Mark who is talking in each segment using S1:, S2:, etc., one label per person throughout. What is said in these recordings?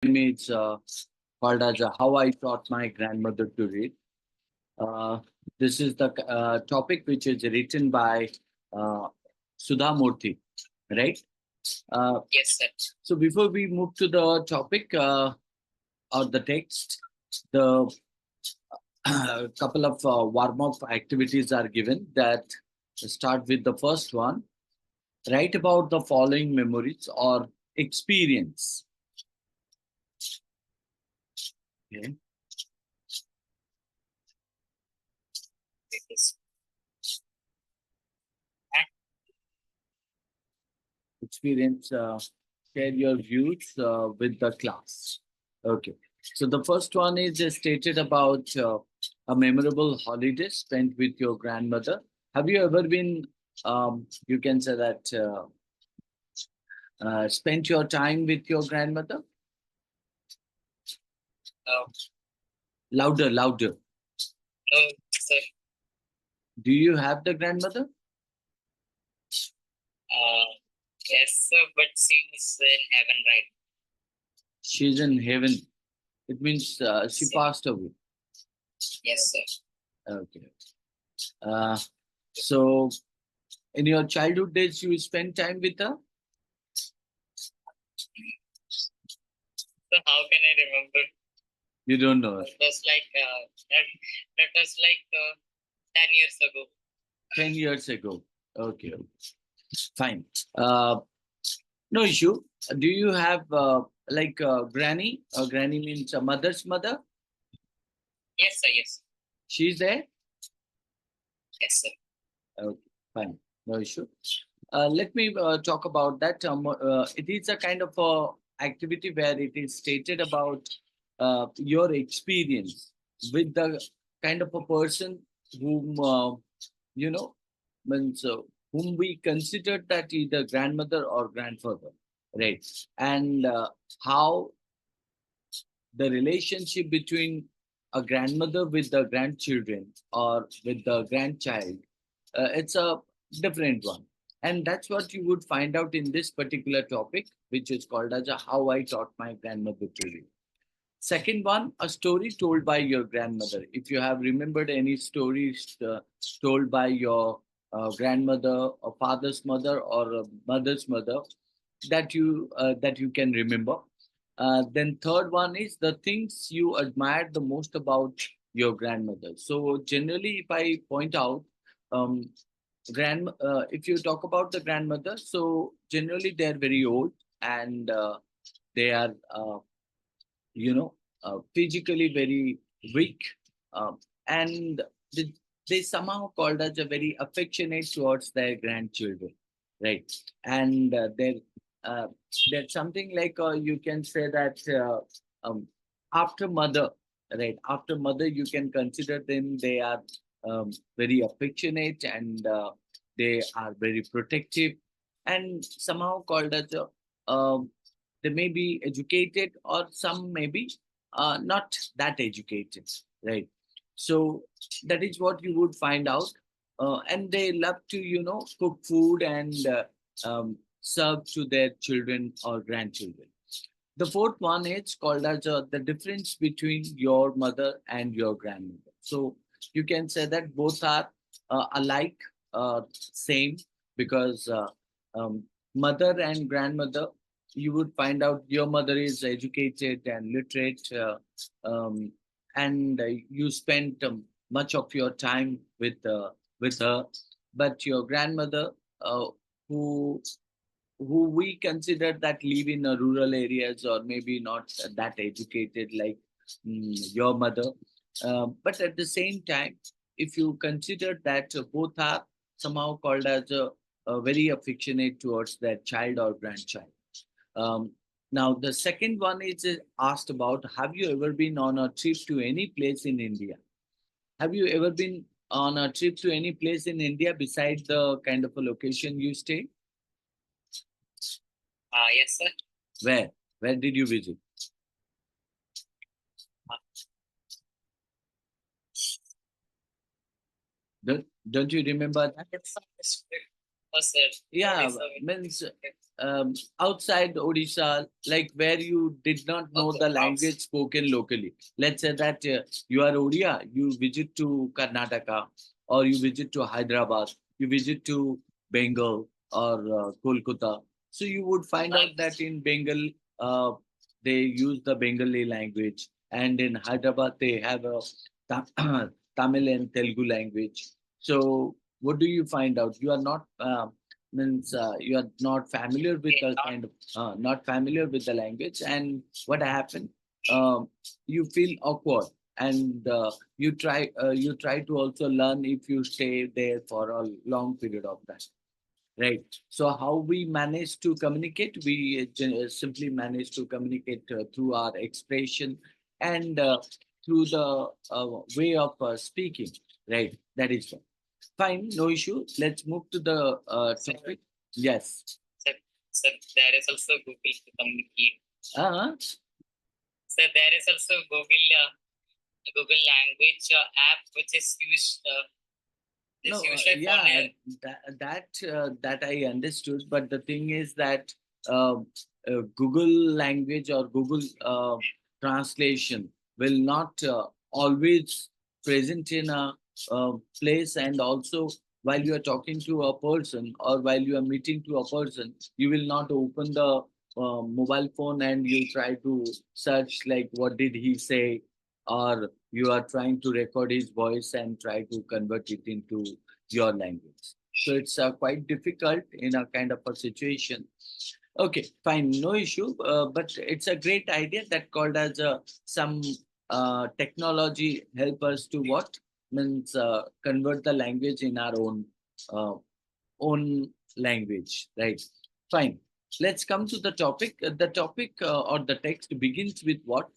S1: It's called as How I Taught My Grandmother to Read. Uh, this is the topic which is written by uh, Sudha Murty, right? Yes, sir. So before we move to the topic or the text, the couple of warm-up activities are given that start with the first one. Write about the following memories or experience. Okay. Experience, share your views with the class. Okay. So the first one is stated about a memorable holiday spent with your grandmother. Have you ever been, you can say that, spent your time with your grandmother? Uh, Louder, louder. No, sir. Do you have the grandmother? Yes, sir, but she's in heaven right now. She's in heaven. It means she passed away. Yes, sir. Okay. Uh, so, in your childhood days, you spend time with her? So how can I remember? You don't know her. That was like that was like 10 years ago. 10 years ago. Okay, fine. No issue. Do you have like granny? Granny means a mother's mother. Yes, sir. Yes. She's there. Yes, sir. Okay, fine. No issue. Let me talk about that. It is a kind of activity where it is stated about your experience with the kind of a person whom you know means whom we considered that either grandmother or grandfather, right? And how the relationship between a grandmother with the grandchildren or with the grandchild, it's a different one. And that's what you would find out in this particular topic, which is called as How I Taught My Grandmother to Read. Second one, a story told by your grandmother. If you have remembered any stories told by your grandmother or father's mother or mother's mother that you can remember. Then third one is the things you admired the most about your grandmother. So generally, if I point out, um, if you talk about the grandmother, so generally they're very old and they are physically very weak, um, and they, they somehow called us a very affectionate towards their grandchildren, right? And uh, there's something like you can say that after mother, right? After mother, you can consider them. They are very affectionate and they are very protective, and somehow called as a they may be educated or some may be not that educated, right? So that is what you would find out. And they love to cook food and serve to their children or grandchildren. The fourth one is called as the difference between your mother and your grandmother. So you can say that both are alike, same, because mother and grandmother, you would find out your mother is educated and literate, um, and you spend much of your time with her. But your grandmother, who we consider that live in rural areas or maybe not that educated like your mother. But at the same time, if you consider that both are somehow called as very affectionate towards their child or grandchild. Um, Now, the second one is asked about, have you ever been on a trip to any place in India? Have you ever been on a trip to any place in India besides the kind of a location you stay? Yes, sir. Where? Where did you visit? Don't you remember that? Yes, sir.
S2: Oh, sir.
S1: Yeah, means outside Odisha, like where you did not know the language spoken locally. Let's say that you are Odia, you visit to Karnataka, or you visit to Hyderabad, you visit to Bengal or Kolkata. So you would find out that in Bengal, uh, they use the Bengali language, and in Hyderabad they have a Tamil and Telugu language. So what do you find out? You are not means you are not familiar with the kind of not familiar with the language, and what happened? Um, you feel awkward, and you try to also learn if you stay there for a long period of time. Right. So how we manage to communicate? We simply manage to communicate through our expression and through the way of speaking. Right. That is one. Fine. No issue. Let's move to the
S2: Sir,
S1: topic. Yes.
S2: sir, sir, there is also Google to communicate.
S1: Uh,
S2: Sir, there is also Google language app which is used
S1: no.
S2: is used for
S1: Yeah. That I understood, but the thing is that uh, Google language or Google translation will not always present in a place, and also while you are talking to a person or while you are meeting to a person, you will not open the mobile phone and you try to search like what did he say, or you are trying to record his voice and try to convert it into your language. So it's quite difficult in a kind of a situation. Okay, fine, no issue. But it's a great idea that called as some technology help us to what means convert the language in our own language, right? Fine. Let's come to the topic. The topic or the text begins with what?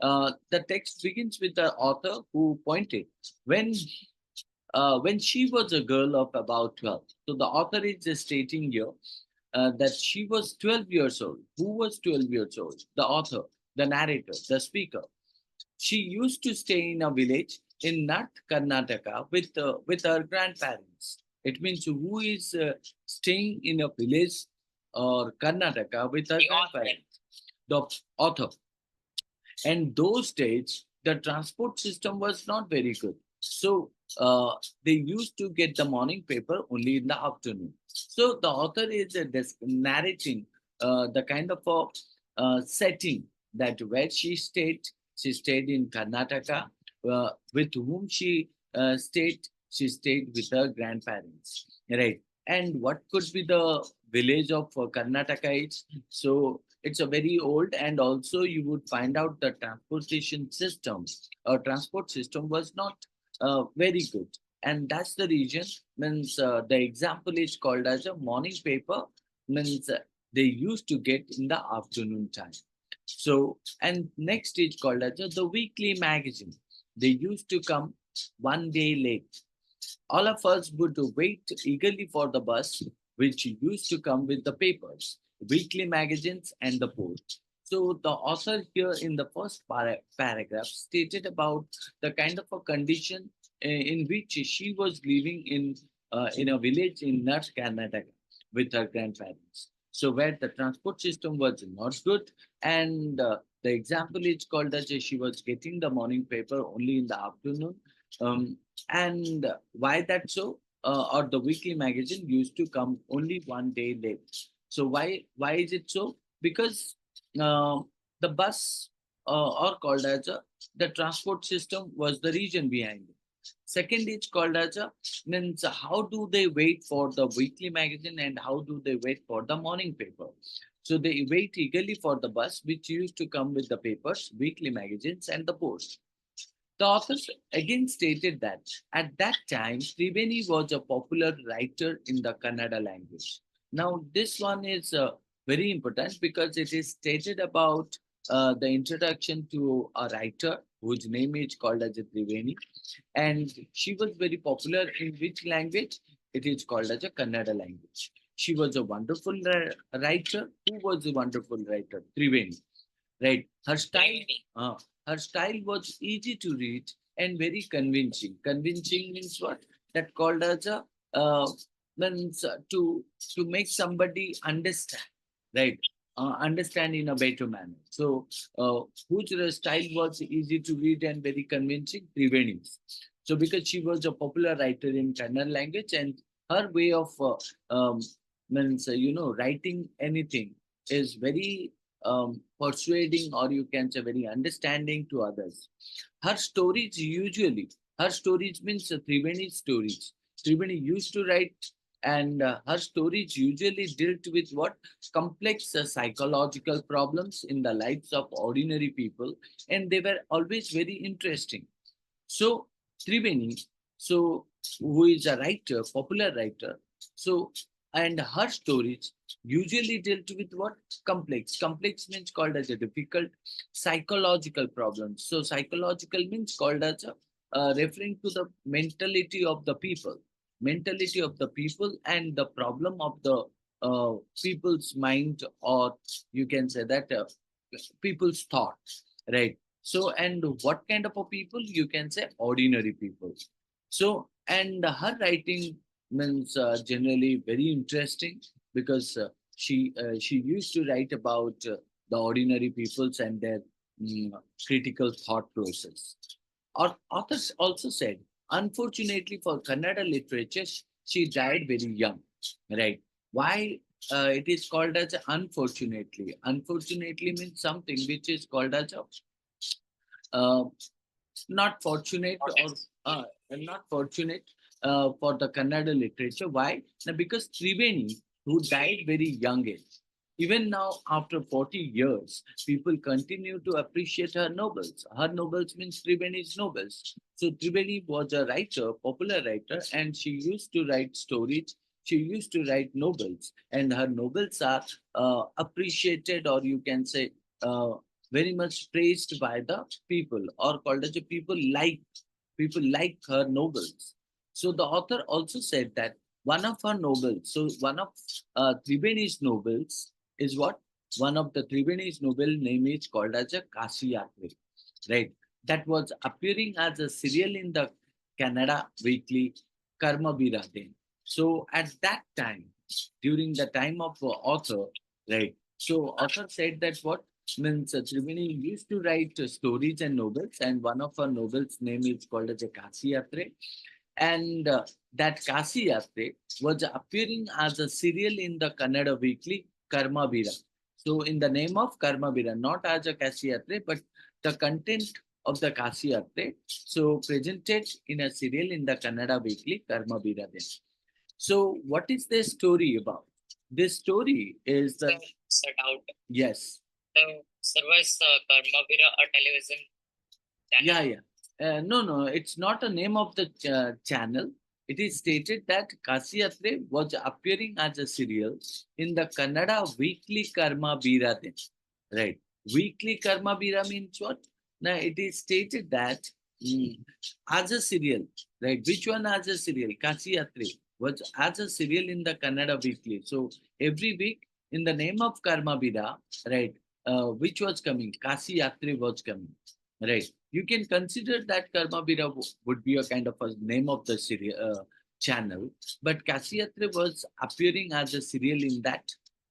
S1: The text begins with the author who pointed when when she was a girl of about 12. So the author is just stating here that she was 12 years old. Who was 12 years old? The author, the narrator, the speaker. She used to stay in a village in North Karnataka with her grandparents. It means who is staying in a village or Karnataka with her
S2: the author.
S1: grandparents. The author. And those days, the transport system was not very good. So they used to get the morning paper only in the afternoon. So the author is narrating the kind of a setting that where she stayed in Karnataka, with whom she stayed with her grandparents, right? And what could be the village of Karnataka is? So it's a very old, and also you would find out the transportation system or transport system was not very good, and that's the reason means the example is called as a morning paper, means they used to get in the afternoon time. So, and next is called as the weekly magazine. They used to come one day late. All of us would wait eagerly for the bus, which used to come with the papers, weekly magazines, and the post. So, the author here in the first paragraph stated about the kind of a condition in which she was living in a village in North Karnataka with her grandparents. So, where the transport system was not good, and the example is called as she was getting the morning paper only in the afternoon. Um, and why that so? Or the weekly magazine used to come only one day late. So why is it so? Because uh, the bus or called as the transport system was the reason behind it. Second is called as means how do they wait for the weekly magazine and how do they wait for the morning paper? So they wait eagerly for the bus, which used to come with the papers, weekly magazines, and the post. The authors again stated that at that time, Triveni was a popular writer in the Kannada language. Now, this one is very important because it is stated about the introduction to a writer whose name is called as a Triveni, and she was very popular in which language? It is called as a Kannada language. She was a wonderful writer. Who was a wonderful writer? Triveni, right? Uh, her style was easy to read and very convincing. Convincing means what? That called as a uh, means to make somebody understand, right? Understand in a better manner. So, whose style was easy to read and very convincing? Triveni's. So, because she was a popular writer in Kannada language, and her way of means writing anything is very persuading, or you can say very understanding to others. Her stories usually, her stories means Triveni stories. Triveni used to write, and her stories usually dealt with what complex psychological problems in the lives of ordinary people, and they were always very interesting. So Triveni, so who is a writer, popular writer, so and her stories usually dealt with what complex. Complex means called as a difficult psychological problems. So psychological means called as a referring to the mentality of the people, and the problem of the people's mind, or you can say that people's thoughts, right? So, and what kind of a people? You can say ordinary people. So, and her writing means generally very interesting, because she used to write about the ordinary peoples and their mm, critical thought process. Authors also said, unfortunately for Kannada literature, she died very young, right? Why it is called as unfortunately? Unfortunately means something which is called as a uh, not fortunate, or not fortunate for the Kannada literature. Why? Now, because Triveni, who died very young age, even now after 40 years, people continue to appreciate her novels. Her novels means Triveni's novels. So Triveni was a writer, popular writer, and she used to write stories. She used to write novels, and her novels are appreciated, or you can say uh, very much praised by the people, or called as a people like her novels. So the author also said that one of her novels, so one of Triveni's novels is what? One of the Triveni's novel name is called as a Kashi Yatre, right? That was appearing as a serial in the Kannada weekly Karma Biraden. So at that time, during the time of author, right? So author said that what means Triveni used to write stories and novels, and one of her novels name is called as a Kasi Yatre, and that Kasi Yatre was appearing as a serial in the Kannada weekly Karma Bira. So in the name of Karma Bira, not as a Kasi Yatre, but the content of the Kasi Yatre, so presented in a serial in the Kannada weekly Karma Bira. Then. So what is this story about? This story is the
S2: Set out.
S1: yes.
S2: So, service Karmavira, a television
S1: Yeah,
S2: channel.
S1: yeah. No, no, it's not a name of the channel. It is stated that Kasi Yatre was appearing as a serial in the Kannada Weekly Karma Bira Din. Right. Weekly Karma Bira means what? Now, it is stated that mm, as a serial, right? Which one as a serial? Kasi Yatre was as a serial in the Kannada Weekly. So, every week, in the name of Karma Bira, right? Which was coming? Kasi Yatre was coming. Right. You can consider that Karma Bira would be a kind of a name of the serial channel, but Kasiyatre was appearing as a serial in that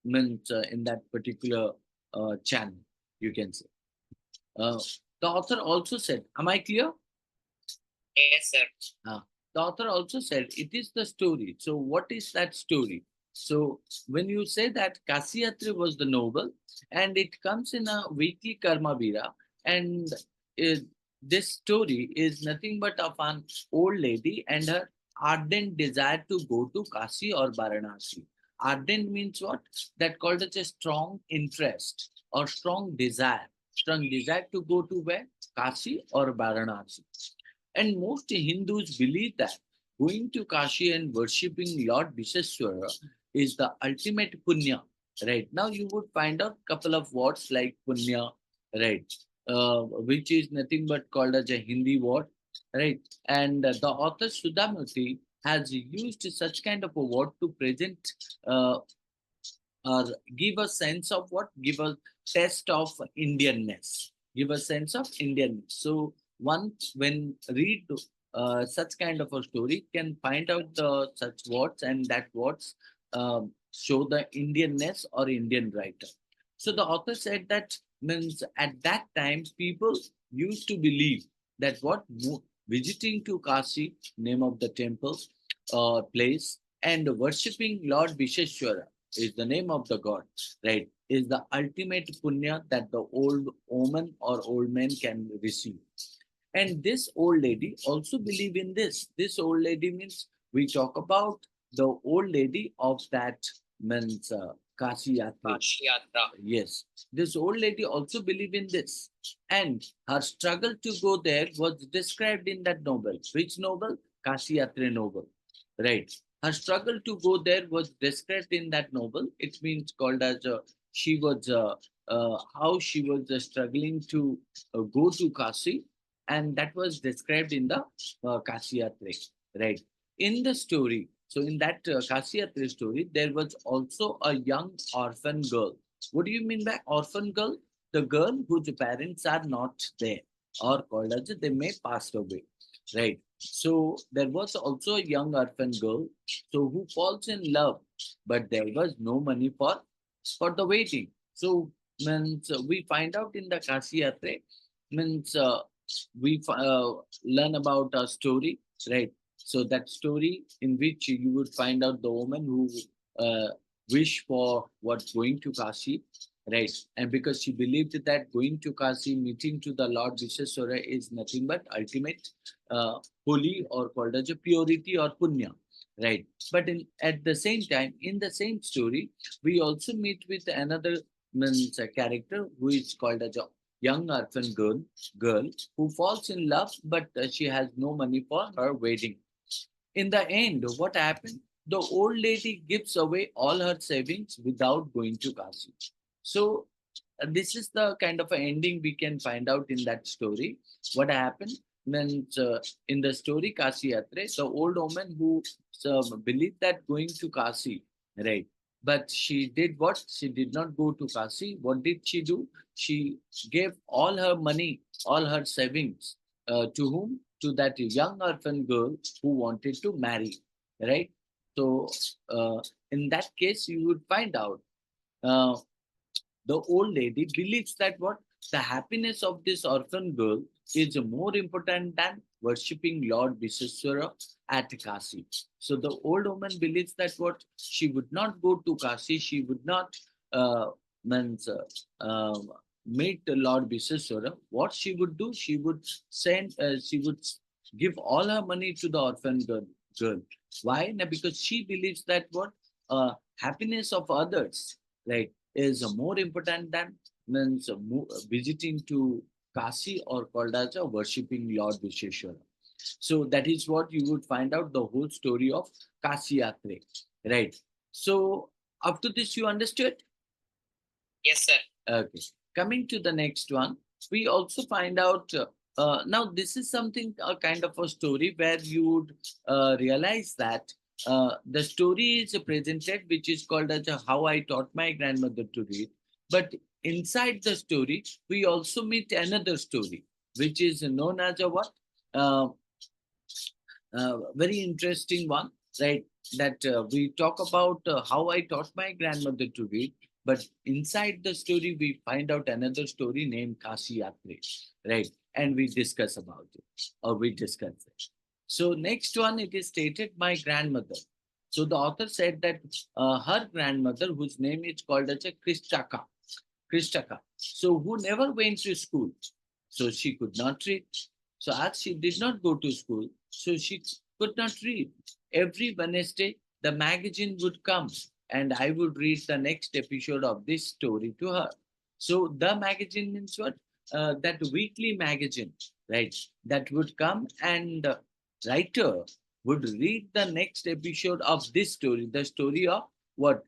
S1: means in that particular channel. You can say. Uh, the author also said, "Am I clear?"
S2: Yes, sir.
S1: Uh, the author also said it is the story. So, what is that story? So, when you say that Kasiyatri was the novel, and it comes in a weekly Karma Bira, and it, this story is nothing but of an old lady and her ardent desire to go to Kasi or Varanasi. Ardent means what? That called as a strong interest or strong desire. Strong desire to go to where? Kasi or Varanasi. And most Hindus believe that going to Kashi and worshipping Lord Visheshwara is the ultimate punya. Right now, you would find out a couple of words like punya, right, which is nothing but called as a Hindi word, right? And the author Sudha Murty has used such kind of a word to present uh, or give a sense of what? Give a test of Indianness. Give a sense of Indianness. So once when read such kind of a story can find out the such words, and that words show the Indianness or Indian writer. So the author said that means at that time people used to believe that visiting to Kashi, name of the temple or place, and worshipping Lord Visheshwara is the name of the god, right? Is the ultimate punya that the old woman or old man can receive. And this old lady also believe in this. This old lady means we talk about the old lady of that means Kashi Yatra.
S2: Kashi Yatra.
S1: Yes, this old lady also believe in this, and her struggle to go there was described in that novel. Which novel? Kashi Yatra novel, right? Her struggle to go there was described in that novel. It means called as she was how she was struggling to go to Kashi, and that was described in the Kashi Yatra, right? In the story, so in that Kashi Yatra story, there was also a young orphan girl. What do you mean by orphan girl? The girl whose parents are not there, or called as they may passed away, right? So there was also a young orphan girl, so who falls in love, but there was no money for the waiting. So means we find out in the Kashi Yatra, means learn about a story, right? So that story in which you would find out the woman who uh, wish for what going to Kashi, right? And because she believed that going to Kashi, meeting to the Lord Visheswara is nothing but ultimate holy or called as a purity or punya, right? But at the same time, in the same story, we also meet with another means a character who is called as a young orphan girl who falls in love, but she has no money for her wedding. In the end, what happened? The old lady gives away all her savings without going to Kashi. So this is the kind of a ending we can find out in that story. What happened? Means in the story Kashi Yatra, the old woman who believed that going to Kashi, right? But she did what? She did not go to Kashi. What did she do? She gave all her money, all her savings to whom? To that young orphan girl who wanted to marry, right? So in that case, you would find out uh, the old lady believes that what the happiness of this orphan girl is more important than worshipping Lord Visheswara at Kashi. So the old woman believes that what she would not go to Kashi, she would not uh, means, meet the Lord Visheswara. What she would do, she would give all her money to the orphan girl. Why? Now, because she believes that what happiness of others, right, is more important than means visiting to Kashi or called as a worshipping Lord Visheshwara. So that is what you would find out the whole story of Kashi Yatra, right? So up to this, you understood?
S2: Yes, sir.
S1: Okay. Coming to the next one, we also find out now this is something a kind of a story where you would realize that the story is presented, which is called as How I Taught My Grandmother to Read. But inside the story, we also meet another story, which is known as a what? Uh, very interesting one, right? That we talk about how I taught my grandmother to read, but inside the story, we find out another story named Kashi Yatre, right? And we discuss about it, or we discuss it. So next one, it is stated my grandmother. So the author said that her grandmother, whose name is called as a Krishtaka, so who never went to school, so she could not read. So as she did not go to school, so she could not read. Every Wednesday, the magazine would come and I would read the next episode of this story to her. So the magazine means what? That weekly magazine, right? That would come and the writer would read the next episode of this story, the story of what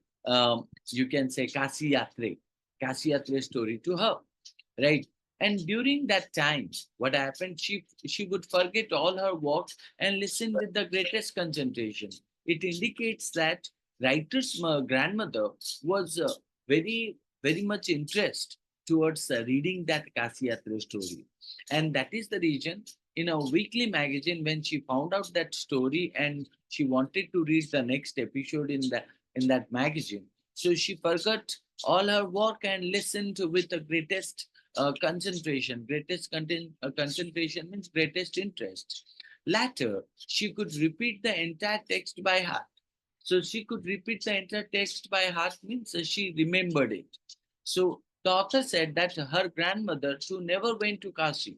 S1: you can say Kashi Yatre story to her, right? And during that time, what happened? She would forget all her work and listen with the greatest concentration. It indicates that writer's grandmother was very much interest towards reading that Kasiyatra story, and that is the reason in a weekly magazine when she found out that story and she wanted to read the next episode in that magazine. So she forgot all her work and listened with the greatest concentration. Concentration means greatest interest. Later, she could repeat the entire text by heart. So she could repeat the entire text by heart means she remembered it. So the author said that her grandmother who never went to Kashi,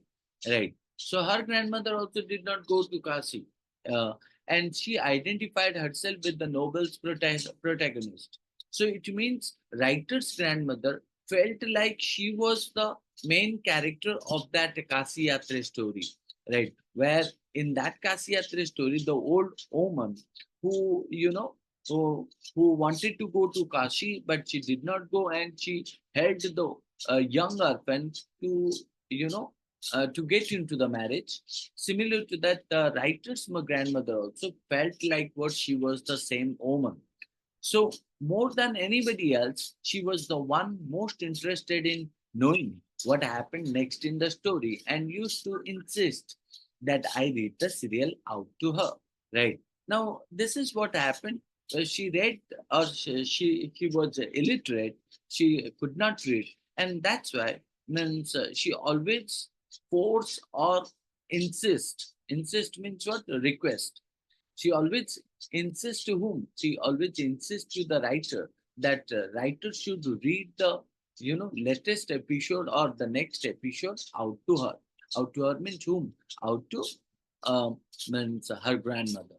S1: right? So her grandmother also did not go to Kashi, uh, and she identified herself with the novel's protagonist. So it means writer's grandmother felt like she was the main character of that Kashi Yatra story, right? Where in that Kashi Yatra story, the old woman who who wanted to go to Kashi, but she did not go, and she held the young orphan to to get into the marriage. Similar to that, the writer's grandmother also felt like what she was the same woman. So more than anybody else, she was the one most interested in knowing what happened next in the story and used to insist that I read the serial out to her. Right. Now, this is what happened. She read, or she was illiterate. She could not read, and that's why means she always force or insist. Insist means what? Request. She always insists to whom? She always insists to the writer that writer should read the latest episode or the next episode out to her. Out to her means whom? Out to means her grandmother.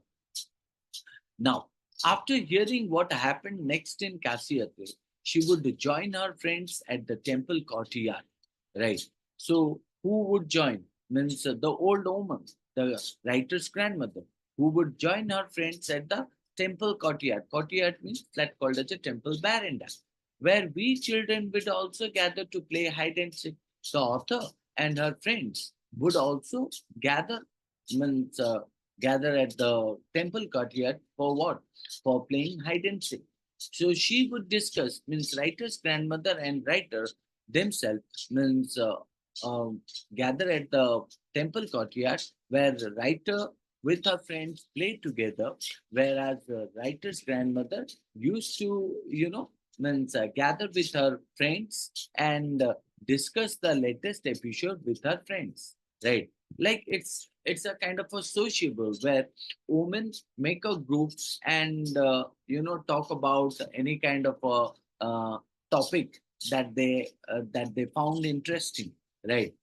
S1: Now, after hearing what happened next in Kasiyate, she would join her friends at the temple courtyard. Right. So, who would join? Means the old woman, the writer's grandmother, who would join her friends at the temple courtyard. Courtyard means that called as a temple veranda, where we children would also gather to play hide and seek. The author and her friends would also gather, means gather at the temple courtyard for what? For playing hide and seek. So she would discuss, means writer's grandmother and writer themselves, means gather at the temple courtyard where the writer with her friends play together, whereas the writer's grandmother used to, means gather with her friends and discuss the latest episode with her friends, right? Like it's a kind of a sociable where women make a group and talk about any kind of a topic that they found interesting, right?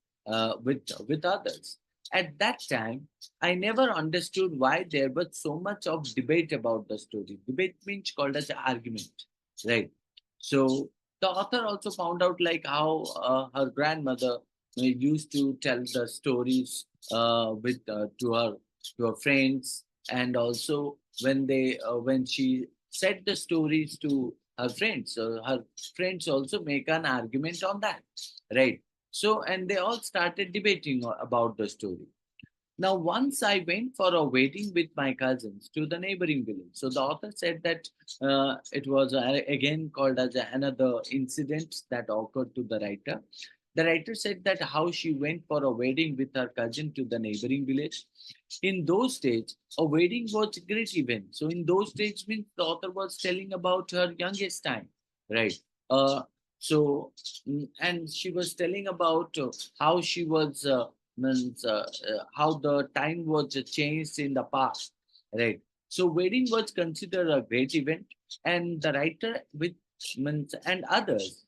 S1: With others. At that time, I never understood why there was so much of debate about the story. Debate means called as an argument, right? So the author also found out like how her grandmother used to tell the stories with to her friends, and also when she said the stories to her friends, so her friends also make an argument on that, right? So and they all started debating about the story. Now, once I went for a wedding with my cousins to the neighboring village. So the author said that it was again called as another incident that occurred to the writer. The writer said that how she went for a wedding with her cousin to the neighboring village. In those days, a wedding was a great event. So in those days means the author was telling about her youngest time, right? Uh, so and she was telling about how she was means how the time was changed in the past, right? So wedding was considered a great event, and the writer with means and others,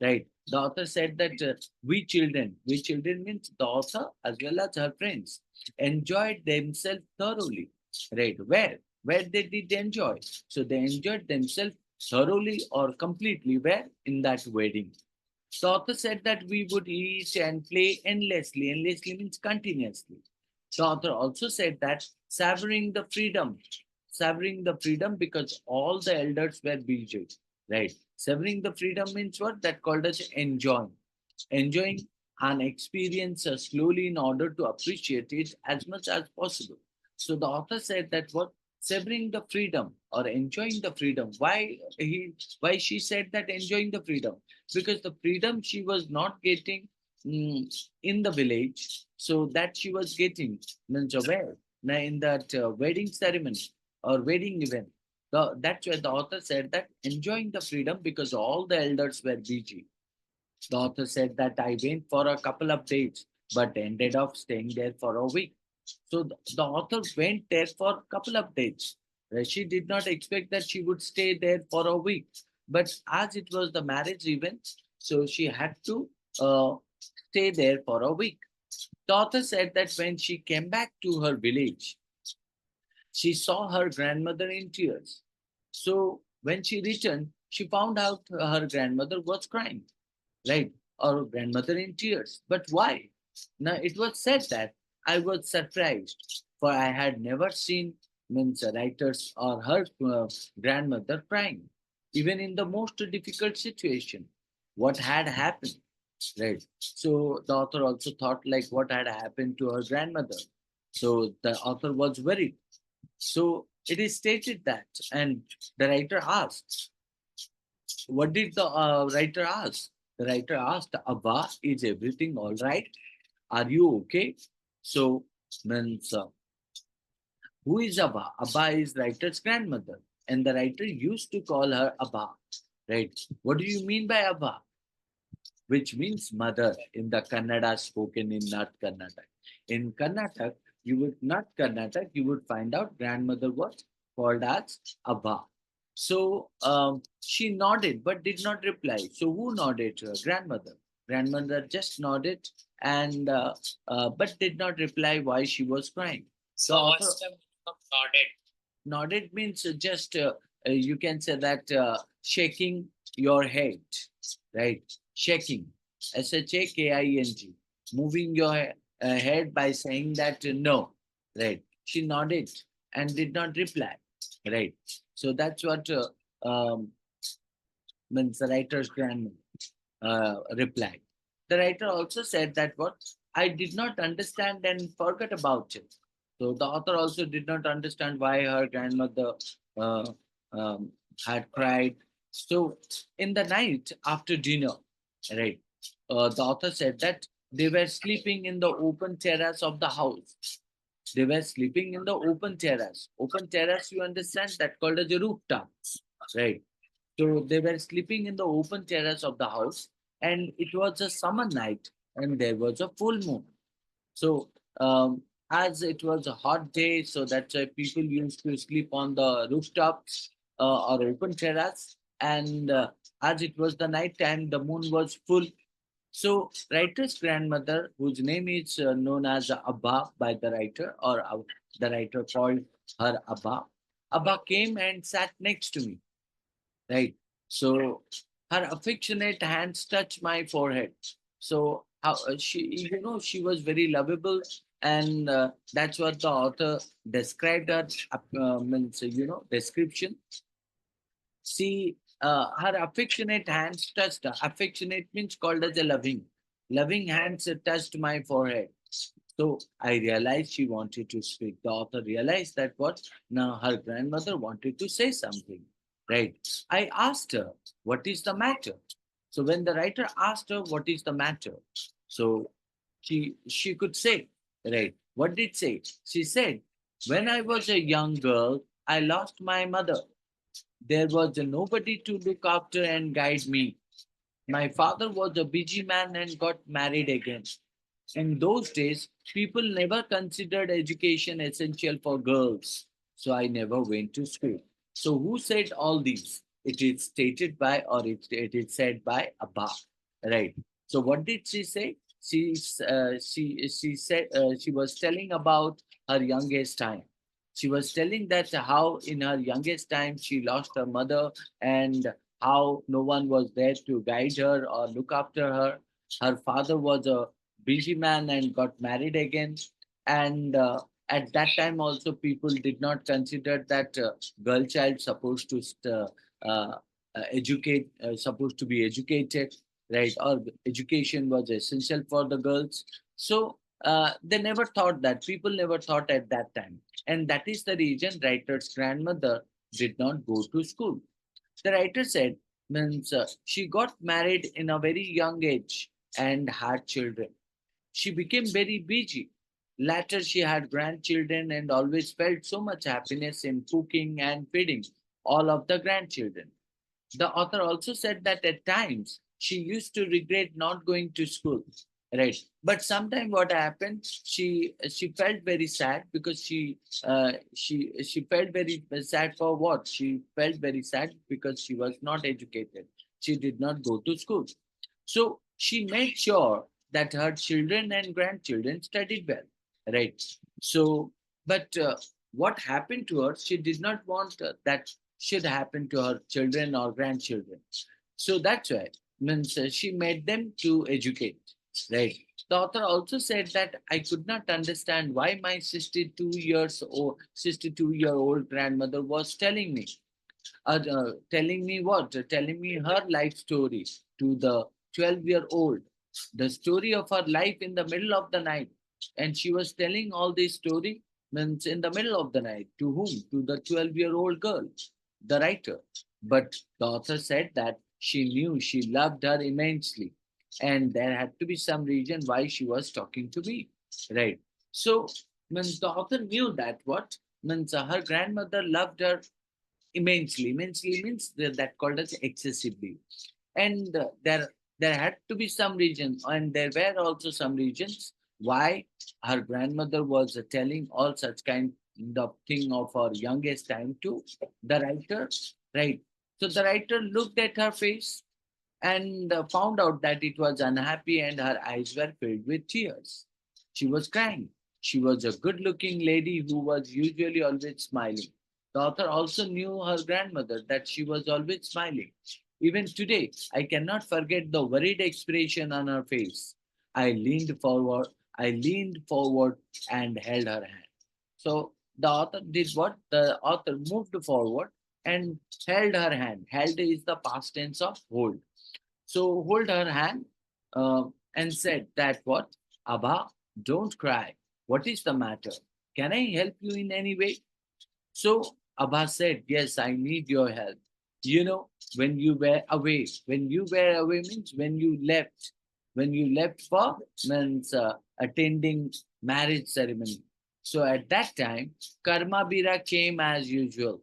S1: right? The author said that we children means the author as well as her friends enjoyed themselves thoroughly, right? Where they did enjoy, so they enjoyed themselves thoroughly or completely where in that wedding. The author said that we would eat and play endlessly. Endlessly means continuously. The author also said that savoring the freedom because all the elders were busy, right? Savoring the freedom means what? That called as enjoying an experience slowly in order to appreciate it as much as possible. So the author said that what savoring the freedom or enjoying the freedom. Why she said that enjoying the freedom? Because the freedom she was not getting in the village, so that she was getting means aware now in that wedding ceremony or wedding event. That's why the author said that enjoying the freedom because all the elders were busy. The author said that I went for a couple of days, but ended up staying there for a week. So the author went there for a couple of days. She did not expect that she would stay there for a week. But as it was the marriage event, so she had to stay there for a week. The author said that when she came back to her village, she saw her grandmother in tears. So when she returned, she found out her grandmother was crying, right? Or grandmother in tears. But why? Now it was said that I was surprised, for I had never seen means writers or her grandmother crying, even in the most difficult situation. What had happened, right? So the author also thought like what had happened to her grandmother. So the author was worried. So it is stated that, and the writer asked, what did the writer ask? The writer asked, Abba, is everything all right? Are you okay? So, means, who is Abba? Abba is writer's grandmother. And the writer used to call her Abba, right? What do you mean by Abba? Which means mother in the Kannada spoken in North Karnataka. In Karnataka, not Karnataka, you would find out grandmother was called as Abba. So she nodded but did not reply. So who nodded? Her grandmother. Grandmother just nodded and but did not reply why she was crying.
S2: So what's the meaning of nodded?
S1: Nodded means just you can say that shaking your head, right? Shaking, shaking, moving your head by saying that no, right? She nodded and did not reply, right? So that's what means the writer's grandmother replied. The writer also said that what I did not understand and forgot about it. So the author also did not understand why her grandmother uh, um, had cried. So in the night after dinner, right, the author said that they were sleeping in the open terrace of the house. They were sleeping in the open terrace. Open terrace, you understand that called as a rooftop, right? So they were sleeping in the open terrace of the house, and it was a summer night, and there was a full moon. So, as it was a hot day, so that's why people used to sleep on the rooftops or open terrace. And as it was the night time, the moon was full. So, writer's grandmother, whose name is known as Abba by the writer, or the writer called her Abba, Abba came and sat next to me, right? So her affectionate hands touched my forehead. So how she, she was very lovable, and that's what the author described her. Means description. See, her affectionate hands touched her. Affectionate means called as a loving. Loving hands touched my forehead. So I realized she wanted to speak. The author realized that what now her grandmother wanted to say something, right? I asked her, "What is the matter?" So when the writer asked her, "What is the matter?" So she could say, right? What did say? She said, "When I was a young girl, I lost my mother. There was nobody to look after and guide me. My father was a busy man and got married again. In those days, people never considered education essential for girls, so I never went to school." So, who said all these? It is stated by, or it is said by Abba, right? So, what did she say? She said she was telling about her youngest time. She was telling that how in her youngest time she lost her mother, and how no one was there to guide her or look after her. Her father was a busy man and got married again. And at that time also people did not consider that girl child supposed to educate, supposed to be educated, right? Or education was essential for the girls. So they never thought that, people never thought at that time. And that is the reason writer's grandmother did not go to school. The writer said, means she got married in a very young age, and had children. She became very busy. Later, she had grandchildren and always felt so much happiness in cooking and feeding all of the grandchildren. The author also said that at times she used to regret not going to school, right? But sometimes what happened, she felt very sad because she felt very sad for what? She felt very sad because she was not educated. She did not go to school. So she made sure that her children and grandchildren studied well, right? So, but what happened to her, she did not want that should happen to her children or grandchildren. So that's why means she made them to educate, right? The author also said that I could not understand why my 62-year-old grandmother was telling me what? Telling me her life story to the 12-year-old, the story of her life in the middle of the night. And she was telling all this story means in the middle of the night. To whom? To the 12-year-old girl, the writer. But the author said that she knew she loved her immensely. And there had to be some reason why she was talking to me. Right. So means the author knew that what? Means her grandmother loved her immensely. Immensely means that called as excessively. And there had to be some reason, and there were also some reasons why her grandmother was telling all such kind of thing of her youngest time to the writer, right? So the writer looked at her face and found out that it was unhappy and her eyes were filled with tears. She was crying. She was a good looking lady who was usually always smiling. The author also knew her grandmother that she was always smiling. Even today, I cannot forget the worried expression on her face. I leaned forward, I leaned forward and held her hand. So the author did what? The author moved forward and held her hand. Held is the past tense of hold. So hold her hand and said that what? Abha, don't cry. What is the matter? Can I help you in any way? So Abha said, yes, I need your help. You know, when you were away means when you left for means attending marriage ceremony. So at that time, Karma Bira came as usual,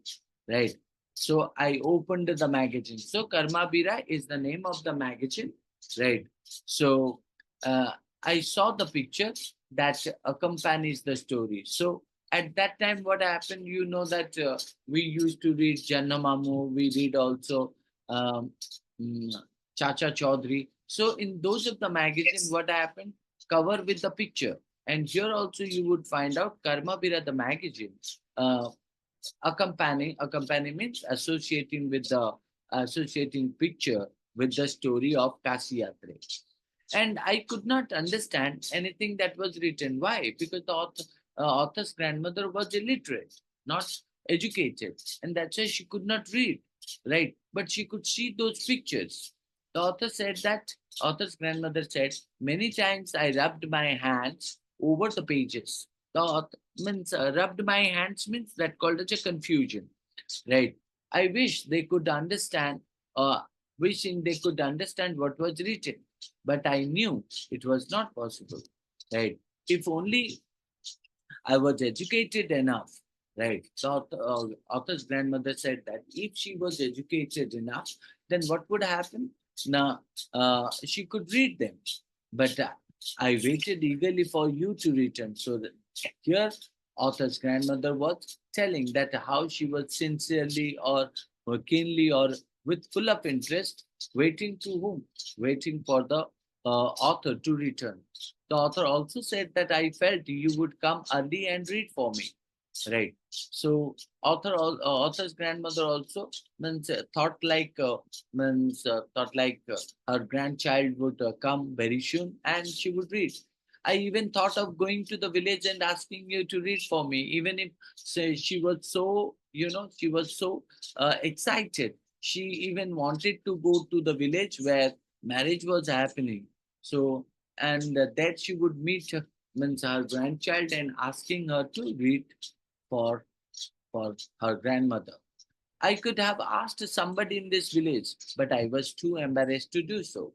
S1: right? So I opened the magazine. So Karma Bira is the name of the magazine, right? So uh, I saw the picture that accompanies the story. So at that time, what happened, you know that we used to read Jannamamu, we read also um, mm, Chacha Chaudhary. So in those of the magazine,
S2: Yes.
S1: what happened, cover with the picture. And here also you would find out Karma Bira, the magazine, uh, accompanying means associating picture with the story of Kasi Yatre. And I could not understand anything that was written. Why? Because the author's grandmother was illiterate, not educated, and that's why she could not read, right? But she could see those pictures. The author said that author's grandmother said, many times I rubbed my hands over the pages. The author means rubbed my hands means that called as a confusion, right? I wish they could understand, uh, wishing they could understand what was written, but I knew it was not possible, right? If only I was educated enough, right? So author's grandmother said that if she was educated enough, then what would happen? Now, she could read them. But I waited eagerly for you to return. So that here, author's grandmother was telling that how she was sincerely or keenly or with full of interest waiting to whom? Waiting for the author to return. The author also said that I felt you would come early and read for me. Right. So author's grandmother also means thought like her grandchild would come very soon and she would read. I even thought of going to the village and asking you to read for me, even if say she was so she was so excited. She even wanted to go to the village where marriage was happening. So and that she would meet means her grandchild and asking her to read for for her grandmother. I could have asked somebody in this village, but I was too embarrassed to do so.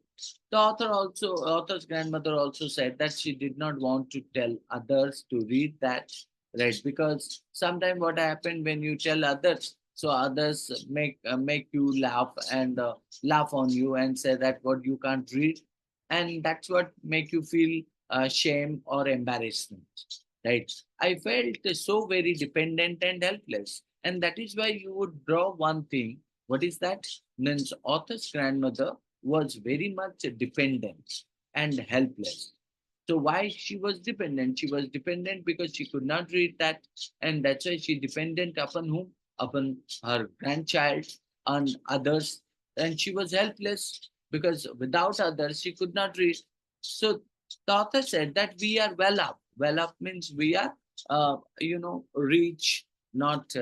S1: The author's grandmother also said that she did not want to tell others to read that, right? Because sometimes what happened when you tell others, so others make you laugh and laugh on you and say that what you can't read, and that's what make you feel shame or embarrassment, right? I felt so very dependent and helpless, and that is why you would draw one thing. What is that? Means author's grandmother was very much dependent and helpless. So why she was dependent? She was dependent because she could not read that, and that's why she dependent upon whom? Upon her grandchild and others, and she was helpless because without others she could not read. So the author said that we are well up. Well up means we are, rich, not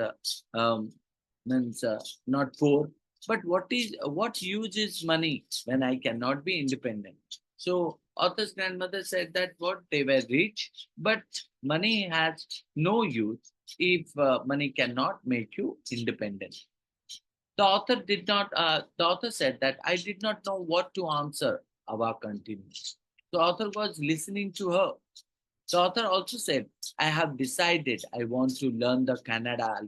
S1: means not poor. But what use is money when I cannot be independent? So author's grandmother said that what they were rich, but money has no use if money cannot make you independent. The author said that I did not know what to answer. Ava continued. The author was listening to her. The author also said, I have decided I want to learn the Kannada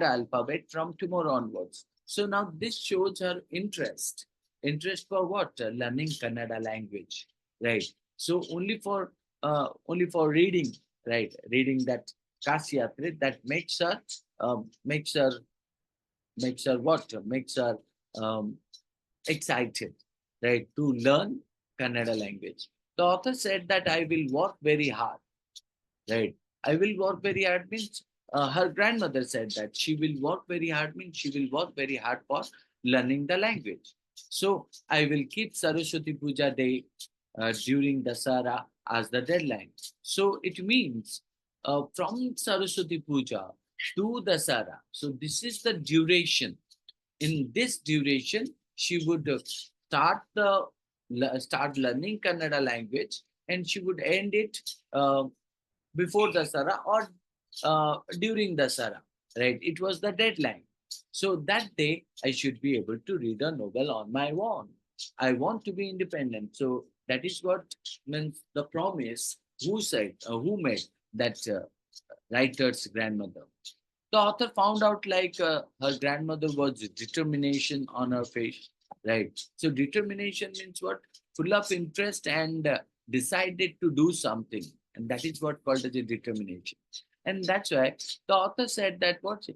S1: alphabet from tomorrow onwards. So now this shows her interest. Interest for what? Learning Kannada language, right? So only for reading, right? Reading that Kasyatri, that makes her makes her what? Makes her um, excited, right? To learn Kannada language. The author said that I will work very hard. Right. I will work very hard means her grandmother said that she will work very hard means she will work very hard for learning the language. So I will keep Saraswati Puja day during Dasara as the deadline. So it means from Saraswati Puja to Dasara. So this is the duration. In this duration, she would start learning Kannada language, and she would end it uh, before Dasara or during Dasara, right? It was the deadline. So that day, I should be able to read a novel on my own. I want to be independent. So that is what means the promise. Who made that writer's grandmother? The author found out like her grandmother was determination on her face, right? So determination means what? Full of interest and decided to do something, and that is what called as a determination. And that's why the author said that what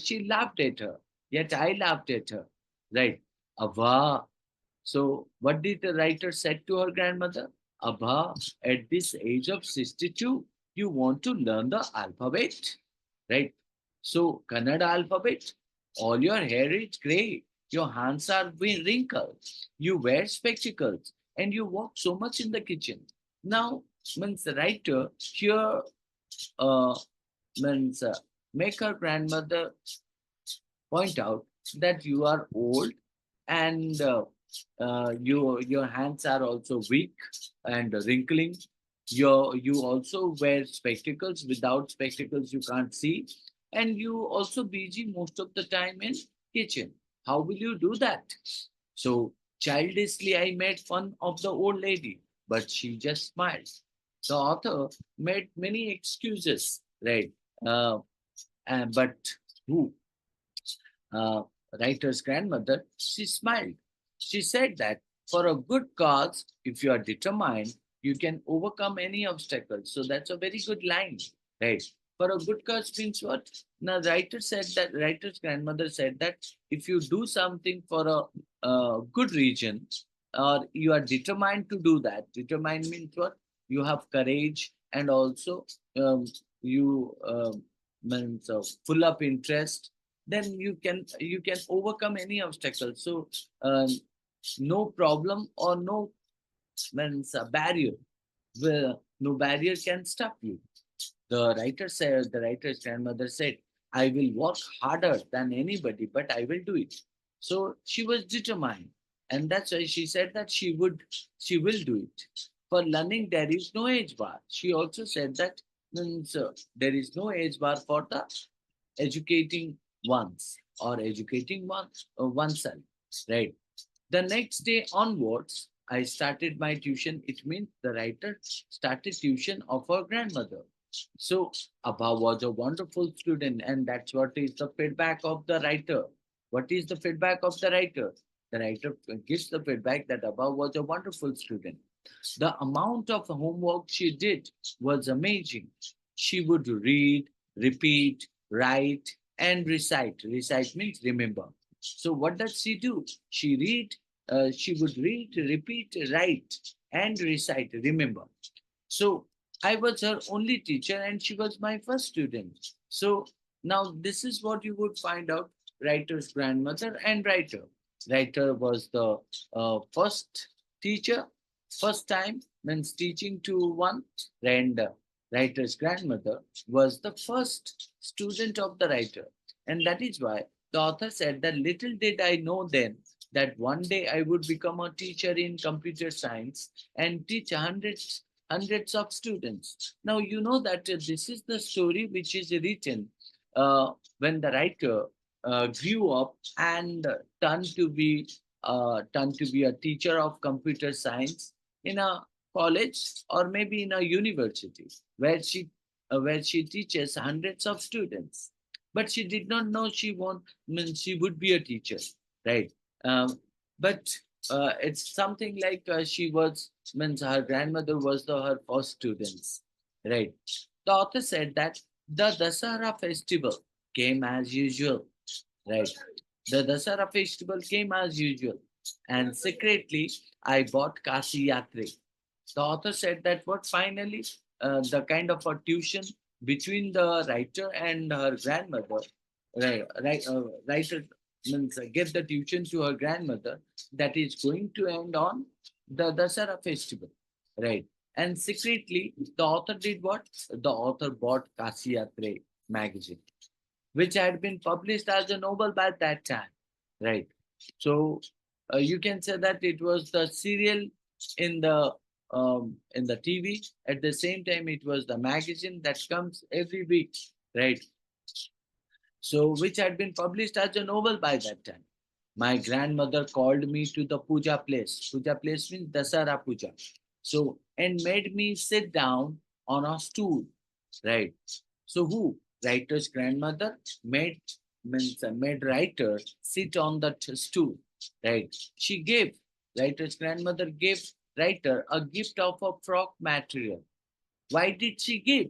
S1: she laughed at her, yet I laughed at her, right? Ava. So what did the writer said to her grandmother? Abha, at this age of 62, you want to learn the alphabet, right? So Kannada alphabet, all your hair is grey, your hands are wrinkled, you wear spectacles, and you walk so much in the kitchen. Now, means the writer here uh, means make her grandmother point out that you are old and your hands are also weak and wrinkling. You also wear spectacles. Without spectacles, you can't see, and you also busy most of the time in kitchen. How will you do that? So childishly, I made fun of the old lady, but she just smiled. The author made many excuses, right? Uh, but who? uh, writer's grandmother, she smiled. She said that for a good cause, if you are determined, you can overcome any obstacle. So that's a very good line, right? For a good cause means what? Now, writer's grandmother said that if you do something for a good reason, or you are determined to do that, determined means what? You have courage and also um, you means full of interest, then you can overcome any obstacle. So um, no problem or no means a barrier, no barrier can stop you. The writer's grandmother said, I will work harder than anybody, but I will do it. So she was determined, and that's why she said that she will do it. For learning there is no age bar. She also said that means, there is no age bar for the educating ones or educating oneself, right? The next day onwards, I started my tuition. It means the writer started tuition of her grandmother. So Abha was a wonderful student, and that's what is the feedback of the writer. What is the feedback of the writer? The writer gives the feedback that Abha was a wonderful student. The amount of homework she did was amazing. She would read, repeat, write, and recite. Recite means remember. So what does she do? She would read, repeat, write, and recite, remember. So I was her only teacher and she was my first student. So now this is what you would find out: writer's grandmother and writer. Writer was the first teacher, first time means teaching to one, and writer's grandmother was the first student of the writer. And that is why the author said that little did I know then that one day I would become a teacher in computer science and teach hundreds of students. Now, you know that this is the story which is written when the writer grew up and turned to be a teacher of computer science in a college or maybe in a university where she teaches hundreds of students. But she did not know she would be a teacher, right? Um, but it's something like she was means her grandmother was her first students, right? The author said that the Dasara festival came as usual, right? The Dasara festival came as usual, and secretly I bought Kasi Yatre. The author said that what finally the kind of a tuition between the writer and her grandmother, writer means give the tuition to her grandmother, that is going to end on the Dasara festival, right? And secretly, the author did what? The author bought Kasiyatre magazine, which had been published as a novel by that time, right? So you can say that it was the serial in the TV. At the same time, it was the magazine that comes every week, right? So which had been published as a novel by that time. My grandmother called me to the puja place. Puja place means Dasara puja. So and made me sit down on a stool, right? So who? Writer's grandmother made writer sit on that stool, right? She gave writer's grandmother gave writer a gift of a frock material. Why did she give?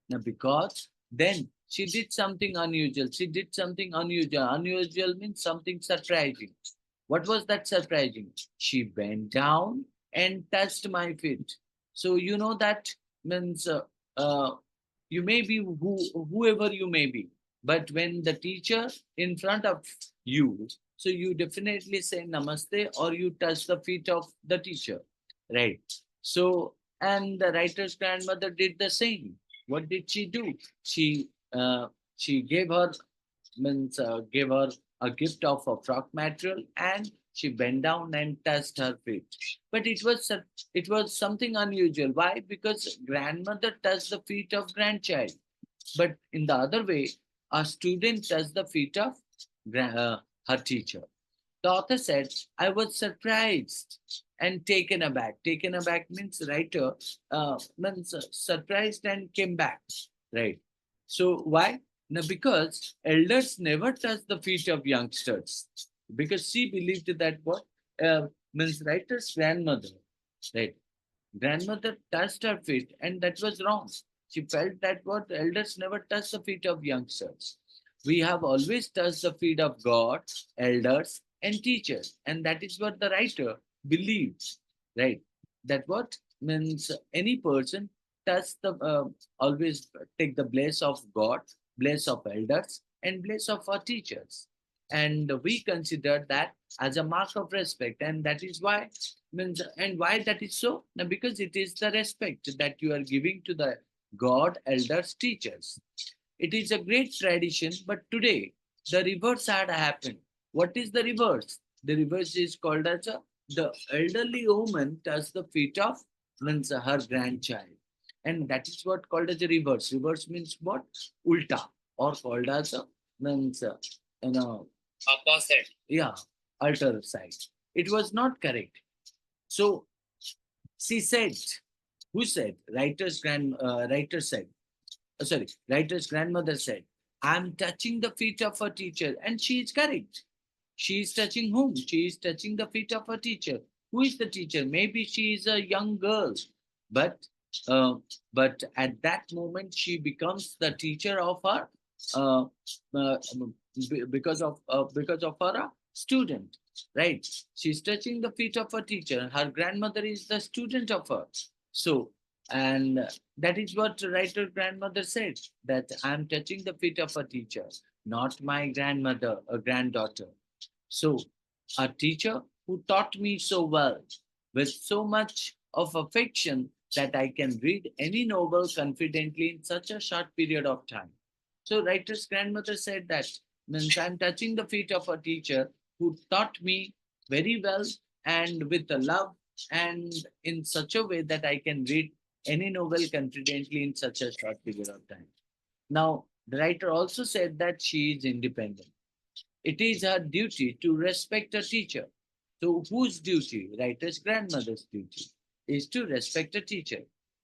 S1: Now, because then she did something unusual. She did something unusual. Unusual means something surprising. What was that surprising? She bent down and touched my feet. So you know that means uh, you may be whoever you may be, but when the teacher in front of you, so you definitely say namaste or you touch the feet of the teacher, right? So and the writer's grandmother did the same. What did she do? She gave her a gift of a frock material and she bent down and touched her feet. But it was something unusual. Why? Because grandmother touched the feet of grandchild. But in the other way, a student touched the feet of her teacher. The author said, I was surprised and taken aback. Taken aback means writer means surprised and came back. Right. So why? Now, because elders never touch the feet of youngsters. Because she believed that what means writer's grandmother, right? Grandmother touched her feet, and that was wrong. She felt that what elders never touch the feet of youngsters. We have always touched the feet of God, elders, and teachers, and that is what the writer believes, right? That what means any person touch the always take the bless of God, bless of elders, and bless of our teachers, and we consider that as a mark of respect, and that is why means and why that is so now because it is the respect that you are giving to the god elders teachers. It is a great tradition, but today the reverse had happened. What is the reverse? The reverse is called as the elderly woman touch the feet of means her grandchild, and that is what called as a reverse. Reverse means what? Ulta, or called as a means you know
S2: Opposite.
S1: yeah, alter side. It was not correct. So she said, who said? Writer said, sorry, writer's grandmother said, I'm touching the feet of a teacher, and she is correct. She is touching whom? She is touching the feet of a teacher. Who is the teacher? Maybe she is a young girl, but uh, but at that moment she becomes the teacher of her, uh, because of her student, right? She's touching the feet of a teacher. Her grandmother is the student of her. So, and that is what writer grandmother said, that I'm touching the feet of a teacher, not my grandmother, a granddaughter. So, a teacher who taught me so well, with so much of affection that I can read any novel confidently in such a short period of time. So, writer's grandmother said that means I'm touching the feet of a teacher who taught me very well and with a love and in such a way that I can read any novel confidently in such a short period of time. Now, the writer also said that she is independent. It is her duty to respect a teacher. So, whose duty? Writer's grandmother's duty is to respect a teacher.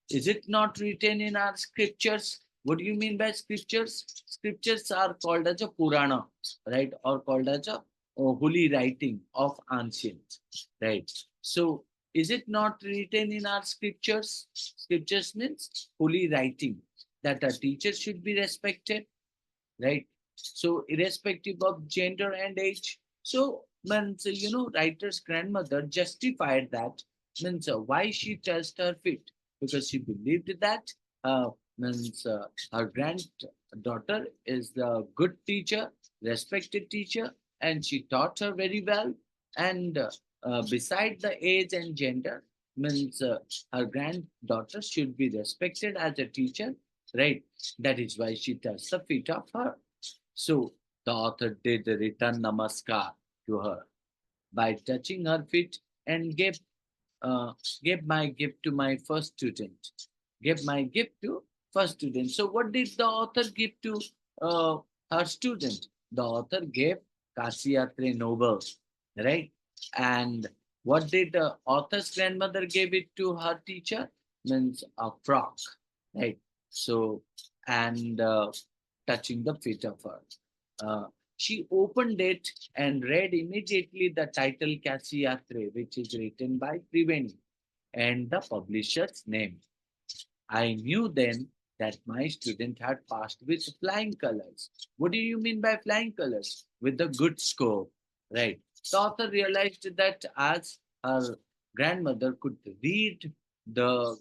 S1: Is it not written in our scriptures? What do you mean by scriptures? Scriptures are called as a Purana, right? Or called as a holy writing of ancient, right? So, is it not written in our scriptures? Scriptures means holy writing, that a teacher should be respected, right? So irrespective of gender and age. So means writer's grandmother justified that, means why she touched her feet, because she believed that means her granddaughter is a good teacher, respected teacher, and she taught her very well. And beside the age and gender, means her granddaughter should be respected as a teacher, right? That is why she touched the feet of her. So the author did return namaskar to her by touching her feet and uh, gave my gift to my first student. Gave my gift to first student. So what did the author give to uh, her student? The author gave Kasiyatre novel, right? And what did the author's grandmother gave it to her teacher? Means a frock, right? So, and touching the feet of her. Uh, she opened it and read immediately the title Kasiyatre, which is written by Triveni, and the publisher's name. I knew then that my student had passed with flying colors. What do you mean by flying colors? With a good score, right? The author realized that as her grandmother could read the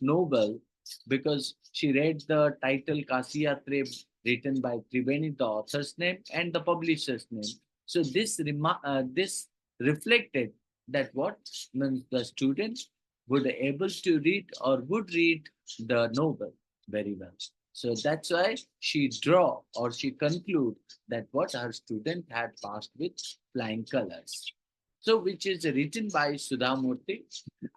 S1: novel, because she read the title Kasiyatre written by Triveni, the author's name, and the publisher's name. So this reflected that what means the student would able to read or would read the novel very well. So that's why she draw or she conclude that what her student had passed with flying colors. So which is written by Sudha Murty.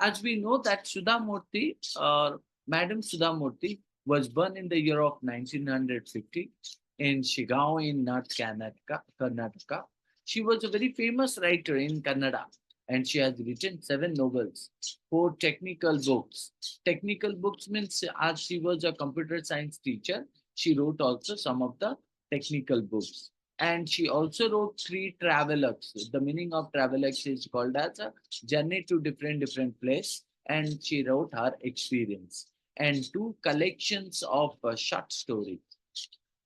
S1: As we know that Sudha Murty or Madam Sudha Murty was born in the year of 1950 in Shigao in North Karnataka. She was a very famous writer in Kannada, and she has written 7 novels, 4 technical books. Technical books means as she was a computer science teacher, she wrote also some of the technical books. And she also wrote 3 travelogues. The meaning of travelogues is called as a journey to different place. And she wrote her experience. And 2 collections of short stories.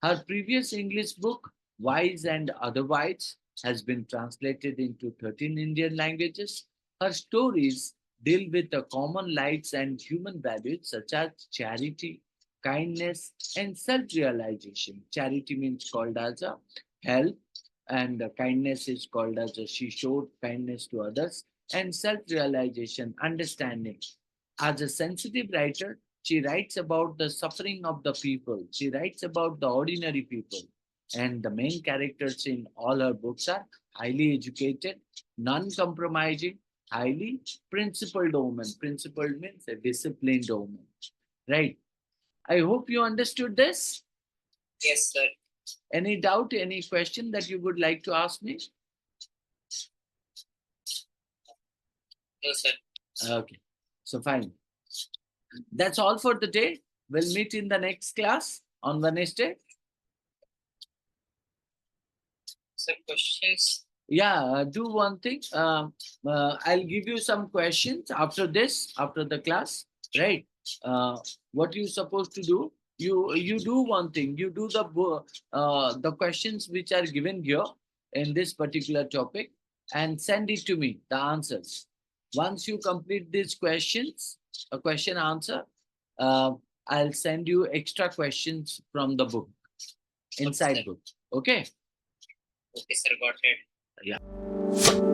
S1: Her previous English book, Wise and Otherwise, has been translated into 13 Indian languages. Her stories deal with the common lives and human values such as charity, kindness, and self realization. Charity means called as a help, and kindness is called as a she showed kindness to others, and self realization, understanding. As a sensitive writer, she writes about the suffering of the people. She writes about the ordinary people. And the main characters in all her books are highly educated, non compromising, highly principled women. Principled means a disciplined woman. Right. I hope you understood this.
S2: Yes, sir.
S1: Any doubt, any question that you would like to ask me?
S2: No, sir.
S1: Okay. So fine. That's all for the day. We'll meet in the next class on Wednesday.
S2: Sir, questions?
S1: Yeah, do one thing. I'll give you some questions after this, after the class, right? What you supposed to do? You do one thing. You do the questions which are given here in this particular topic, and send it to me. The answers. Once you complete these questions, a question answer, uh, I'll send you extra questions from the book, inside
S2: sir.
S1: book. Okay.
S2: Okay, sir, got it.
S1: Yeah.